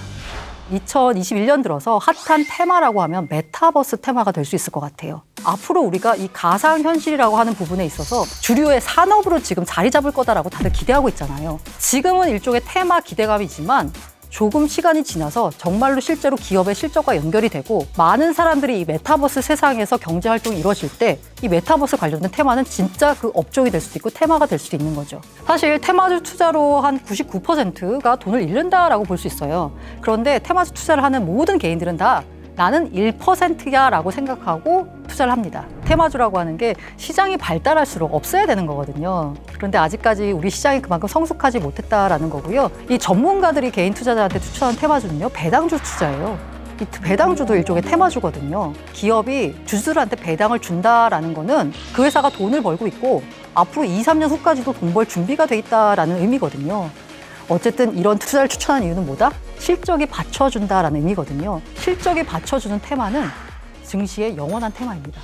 2021년 들어서 핫한 테마라고 하면 메타버스 테마가 될 수 있을 것 같아요. 앞으로 우리가 이 가상현실이라고 하는 부분에 있어서 주류의 산업으로 지금 자리 잡을 거다라고 다들 기대하고 있잖아요. 지금은 일종의 테마 기대감이지만 조금 시간이 지나서 정말로 실제로 기업의 실적과 연결이 되고 많은 사람들이 이 메타버스 세상에서 경제활동이 이루어질 때 이 메타버스 관련된 테마는 진짜 그 업종이 될 수도 있고 테마가 될 수도 있는 거죠. 사실 테마주 투자로 한 99%가 돈을 잃는다라고 볼 수 있어요. 그런데 테마주 투자를 하는 모든 개인들은 다 나는 1%야 라고 생각하고 투자를 합니다. 테마주라고 하는 게 시장이 발달할수록 없어야 되는 거거든요. 그런데 아직까지 우리 시장이 그만큼 성숙하지 못했다라는 거고요. 이 전문가들이 개인 투자자한테 추천한 테마주는요, 배당주 투자예요. 이 배당주도 일종의 테마주거든요. 기업이 주주들한테 배당을 준다라는 거는 그 회사가 돈을 벌고 있고 앞으로 2, 3년 후까지도 돈 벌 준비가 돼 있다라는 의미거든요. 어쨌든 이런 투자를 추천하는 이유는 뭐다? 실적이 받쳐준다라는 의미거든요. 실적이 받쳐주는 테마는 증시의 영원한 테마입니다.